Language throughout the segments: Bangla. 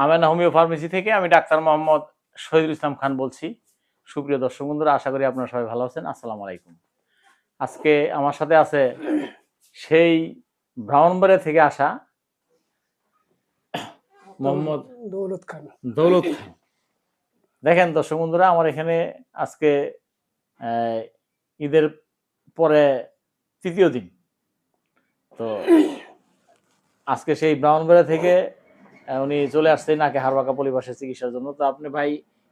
আমেনা হোমিও ফার্মেসি থেকে আমি ডাক্তার মোহাম্মদ শহীদুল ইসলাম খান বলছি। সুপ্রিয় দর্শক বন্ধুরা, আশা করি আপনারা সবাই ভালো আছেন। আসসালামু আলাইকুম। আজকে আমার সাথে আছে সেই ব্রাহ্মণবাড়িয়া থেকে আসা মোহাম্মদ দৌলত খান। দৌলত খান। দেখেন দর্শক বন্ধুরা, আমার এখানে আজকে ঈদের পরে তৃতীয় দিন। তো আজকে সেই ব্রাহ্মণবাড়িয়া থেকে উনি চলে আসছে নাকে হাড়বাঁকা পলিপাসের চিকিৎসার জন্য। তো আপনি ভাই,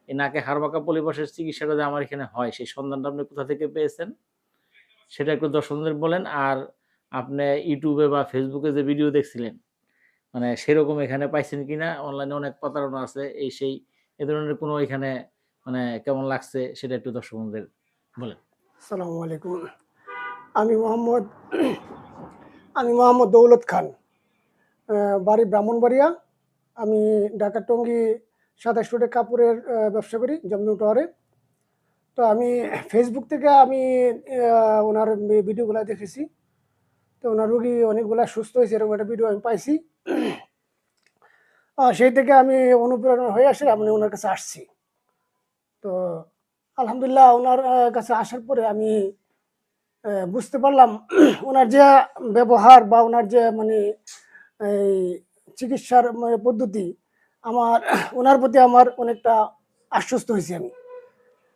এই নাকে হাড়বাঁকা পলিপাসের চিকিৎসাটা যে আমার এখানে হয়, সেই সন্ধানটা আপনি কোথা থেকে পেয়েছেন সেটা একটু দর্শকদের বলেন। আর আপনি ইউটিউবে বা ফেসবুকে যে ভিডিও দেখছিলেন, মানে সেরকম এখানে পাইছেন কিনা? অনলাইনে অনেক প্রতারণা আছে, এই সেই এ ধরনের কোনো এখানে মানে কেমন লাগছে সেটা একটু দর্শকদের বলেন। আসসালামু আলাইকুম। আমি মোহাম্মদ দৌলত খান, বাড়ি ব্রাহ্মণবাড়িয়া। আমি ঢাকা টঙ্গী 27 ফুটে কাপড়ের ব্যবসা করি জমজম টাওয়ারে। তো আমি ফেসবুক থেকে আমি ওনার ভিডিওগুলো দেখেছি। তো ওনার রুগী অনেকগুলা সুস্থ হয়েছে, এরকম একটা ভিডিও আমি পাইছি। সেই থেকে আমি অনুপ্রেরণা হয়ে আসে আমি ওনার কাছে আসছি। তো আলহামদুলিল্লাহ, ওনার কাছে আসার পরে আমি বুঝতে পারলাম ওনার যে ব্যবহার বা ওনার যে মানে এই চিকিৎসার মানে পদ্ধতি, আমার ওনার প্রতি আমার অনেকটা আশ্বস্ত হয়েছি। আমি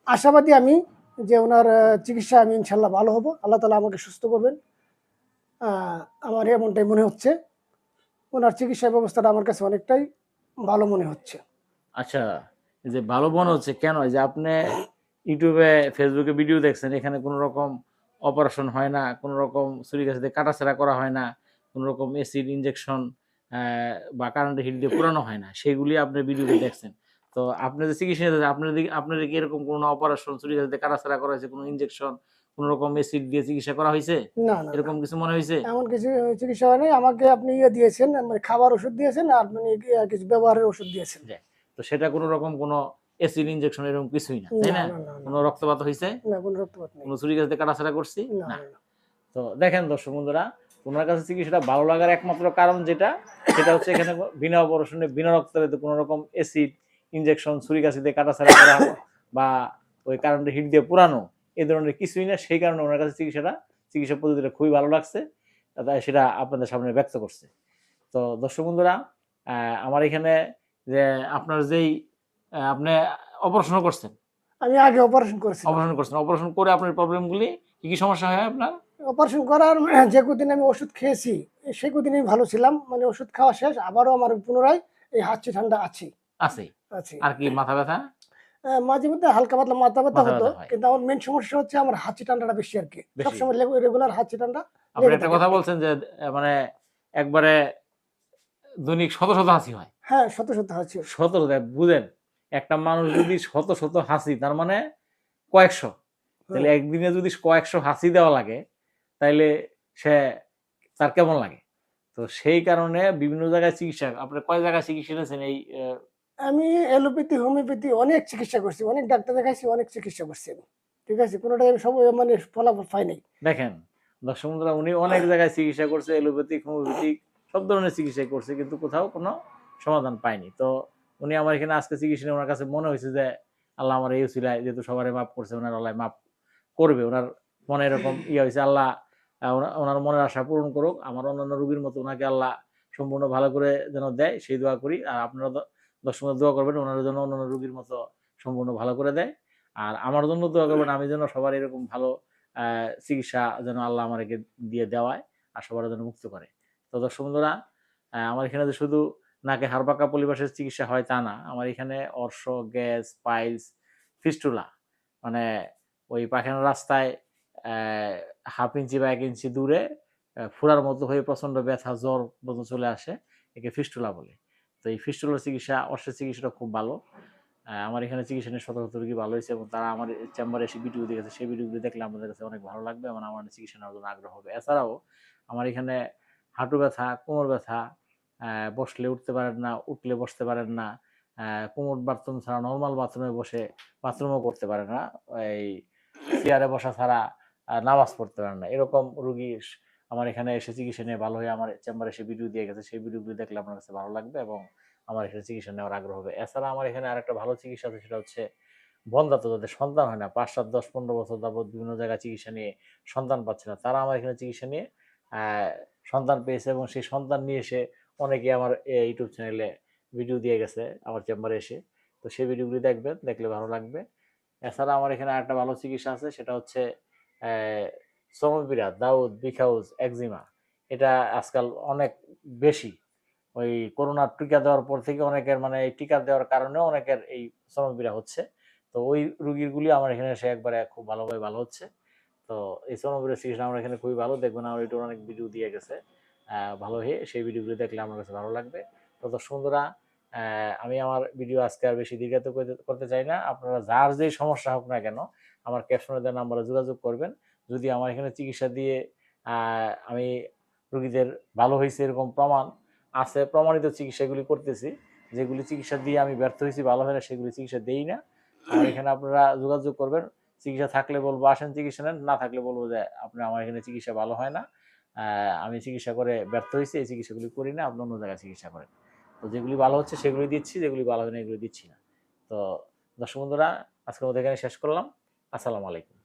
আশাবাদী আমি যে ওনার চিকিৎসা আমি ইনশাল্লাহ ভালো হব, আল্লাহ তালা আমাকে সুস্থ করবেন। আমার এমনটাই মনে হচ্ছে। ওনার চিকিৎসা ব্যবস্থাটা আমার কাছে অনেকটাই ভালো মনে হচ্ছে। আচ্ছা, এই যে ভালো মনে হচ্ছে কেন? এই যে আপনি ইউটিউবে ফেসবুকে ভিডিও দেখছেন, এখানে কোনো রকম অপারেশন হয় না, কোনো রকম ছুরি কাছে দিয়ে কাটাছেড়া করা হয় না, কোনো রকম অ্যাসিড ইনজেকশন বা কারেন্টের হিট দিয়ে পুরানো হয় না, সেগুলি আপনি ভিডিওতে দেখছেন। তো আপনি যে চিকিৎসা নিতেছেন, আপনার কি এরকম কোনো অপারেশন, ছুরি কাছে দিয়ে কাটাছেড়া করা হয়েছে, কোনো ইনজেকশন, কোনো রকম অ্যাসিড দিয়ে চিকিৎসা করা হয়েছে? না না না, এরকম কিছু মনে হয়েছে? এমন কিছু চিকিৎসা হয়নি। আমাকে আপনি দিয়েছেন, মানে খাবার ওষুধ দিয়েছেন, আর মানে কিছু ব্যবহারের ওষুধ দিয়েছেন। তো সেটা কোনো রকম কোনো অ্যাসিড ইনজেকশন এরকম কিছুই না, তাই না না? না না না, কোনো রক্তপাত হয়েছে? না কোনো রক্তপাত নেই। কোনো ছুরি কাছে দিয়ে কাটাছেড়া করছি না না। না না। তো দেখেন দর্শক বন্ধুরা, ওনার কাছে চিকিৎসাটা ভালো লাগার একমাত্র কারণ যেটা, সেটা হচ্ছে এখানে বিনা অপারেশনে, বিনা রক্তপাতে কোনো রকম অ্যাসিড ইনজেকশন, ছুরি কাছে দিয়ে কাটাছেড়া করা বা ওই কারেন্টের হিট দিয়ে পুরানো, এই ধরনের কিছুই না। সেই কারণে ওনার কাছে চিকিৎসা পদ্ধতিটা খুবই ভালো লাগছে, তাই সেটা আপনাদের সামনে ব্যক্ত করছে। তো দর্শক বন্ধুরা, আমার এখানে যে আপনার যেই আপনি অপারেশন করছেন, আমি আগে অপারেশন করেছিলাম। অপারেশন করে আপনার প্রবলেমগুলি কি সমস্যা হয় আপনার? অপারেশন করার যে কদিন আমি ওষুধ খেয়েছি, সেই কদিন আমি ভালো ছিলাম। মানে ওষুধ খাওয়া শেষ, আবারও আমার পুনরায় এই হাঁচি ঠান্ডা আছে। আছে। আছে। আর কি মাথা ব্যথা? মাঝে মধ্যে হালকা পাতলা মাথা ব্যথা মাথা হতো, ব্যথা হয় কিন্তু আমার মেন সমস্যা হচ্ছে আমার হাঁচি ঠান্ডাটা বেশি আর কি। বেশি। সবসময় রেগুলার হাঁচি ঠান্ডা আপনি লেগে একটা থাকে। কথা বলছেন যে মানে একবারে দৈনিক শত শত হাসি হয়। হ্যাঁ, শত শত হাঁচি। শত শত, বুঝেন, একটা মানুষ যদি শত শত হাসি, তার মানে কয়েকশো, তাহলে একদিনে যদি কয়েকশো হাসি দেওয়া লাগে, তাইলে সে তার কেমন লাগে? তো সেই কারণে বিভিন্ন জায়গায় চিকিৎসা, আপনি কয় জায়গায় চিকিৎসা নিয়েছেন? এই আমি এলোপ্যাথি, হোমিওপ্যাথি অনেক চিকিৎসা করছি, অনেক ডাক্তার দেখাইছি, অনেক চিকিৎসা করছি আমি। ঠিক আছে, কোনোটাই আমি সব মানে ফলাফল পাই নাই। দেখেন দর্শক বন্ধুরা, উনি অনেক জায়গায় চিকিৎসা করছে, এলোপ্যাথিক, হোমিওপ্যাথিক, সব ধরনের চিকিৎসাই করছে, কিন্তু কোথাও কোনো সমাধান পায়নি। তো উনি আমার এখানে আজকে চিকিৎসা নিয়ে ওনার কাছে মনে হয়েছে যে আল্লাহ আমার এই উসিলায় যেহেতু সবারই মাফ করছে, ওনার আল্লাহ মাফ করবে। ওনার মনে এরকম হয়েছে, আল্লাহ ওনার মনের আশা পূরণ করুক। আমার অন্যান্য রোগীর মতো ওনাকে আল্লাহ সম্পূর্ণ ভালো করে যেন দেয়, সেই দোয়া করি। আর আপনারা দর্শকরা দোয়া করবেন ওনার জন্য অন্যান্য রোগীর মতো সম্পূর্ণ ভালো করে দেয়। আর আমার জন্য দোয়া করবেন, আমি যেন সবার এরকম ভালো চিকিৎসা যেন আল্লাহ আমাকে দিয়ে দেওয়ায় আর সবার যেন মুক্ত করে। তো দর্শক বন্ধুরা, আমার এখানে যে শুধু নাকে হাড়পাকা পলিপাসের চিকিৎসা হয় তা না, আমার এখানে অর্শ, গ্যাস, পাইলস, ফিস্টুলা, মানে ওই পায়খানার রাস্তায় হাফ ইঞ্চি বা 1 ইঞ্চি দূরে ফোড়ার মতো হয়ে প্রচন্ড ব্যথা, জ্বর মতো চলে আসে, একে ফিস্টুলা বলে। তো এই ফিস্টুলার চিকিৎসা, অর্শের চিকিৎসাটা খুব ভালো। আমার এখানে চিকিৎসা নিয়ে শত শত রোগী ভালো হয়েছে, এবং তারা আমার চেম্বারে এসে ভিডিও দেখেছে, সেই ভিডিওগুলো দেখলে আমাদের কাছে অনেক ভালো লাগবে এবং আমার চিকিৎসা নেওয়ার জন্য আগ্রহ হবে। এছাড়াও আমার এখানে হাঁটু ব্যথা, কোমর ব্যথা, বসলে উঠতে পারেন না, উঠলে বসতে পারেন না, কোমর বাথরুম ছাড়া নর্মাল বাথরুমে বসে বাথরুমও করতে পারে না, এই চেয়ারে বসা ছাড়া নামাজ পড়তে পারেন না, এরকম রুগী আমার এখানে এসে চিকিৎসা নিয়ে ভালো হয়ে আমার চেম্বারে এসে ভিডিও দিয়ে গেছে। সেই ভিডিওগুলো দেখলে আপনার কাছে ভালো লাগবে এবং আমার এখানে চিকিৎসা নেওয়ার আগ্রহ হবে। এছাড়া আমার এখানে আরেকটা ভালো চিকিৎসা আছে, সেটা হচ্ছে বন্ধাত্ম, যাদের সন্তান হয় না, ৫, ৭, ১০, ১৫ বছর যাবত বিভিন্ন জায়গায় চিকিৎসা নিয়ে সন্তান পাচ্ছে না, তারা আমার এখানে চিকিৎসা নিয়ে সন্তান পেয়েছে, এবং সেই সন্তান নিয়ে এসে অনেকে আমার ইউটিউব চ্যানেলে ভিডিও দিয়ে গেছে আমার চেম্বারে এসে। তো সেই ভিডিওগুলি দেখবেন, দেখলে ভালো লাগবে। এছাড়া আমার এখানে আরেকটা ভালো চিকিৎসা আছে, সেটা হচ্ছে শ্রমপীড়া, দাউদ, বিখাউজ, একজিমা। এটা আজকাল অনেক বেশি, ওই করোনার টিকা দেওয়ার পর থেকে অনেকের মানে এই টিকা দেওয়ার কারণেও অনেকের এই শ্রমপীড়া হচ্ছে। তো ওই রুগীগুলি আমার এখানে এসে একবারে খুব ভালোভাবে ভালো হচ্ছে। তো এই শ্রমপীড়ার চিকিৎসা আমার এখানে খুবই ভালো, দেখবেন আমার ইউটিউবে অনেক ভিডিও দিয়ে গেছে ভালো হয়ে, সেই ভিডিওগুলি দেখলে আমার কাছে ভালো লাগবে। তো দর্শক বন্ধুরা, আমি আমার ভিডিও আজকে আর বেশি দীর্ঘায়িত করতে চাই না। আপনারা যার যেই সমস্যা হোক না কেন, আমার ক্যাপশনে দেওয়া নাম্বারে যোগাযোগ করবেন। যদি আমার এখানে চিকিৎসা দিয়ে আমি রুগীদের ভালো হয়েছে এরকম প্রমাণ আছে, প্রমাণিত চিকিৎসাগুলি করতেছি, যেগুলি চিকিৎসা দিয়ে আমি ব্যর্থ হয়েছি, ভালো হয় না, সেগুলি চিকিৎসা দেই না। আমার এখানে আপনারা যোগাযোগ করবেন। চিকিৎসা থাকলে বলবো আসেন চিকিৎসা নেন, না থাকলে বলবো যে আপনি আমার এখানে চিকিৎসা ভালো হয় না, আমি চিকিৎসা করে ব্যর্থ হয়েছি, এই চিকিৎসাগুলি করি না, আপনি অন্য জায়গায় চিকিৎসা করেন। তো যেগুলি ভালো হচ্ছে সেগুলি দিচ্ছি, যেগুলি ভালো হয় না এগুলি দিচ্ছি না। তো দর্শক বন্ধুরা, আজকের মতো এখানে শেষ করলাম। আসসালামু আলাইকুম।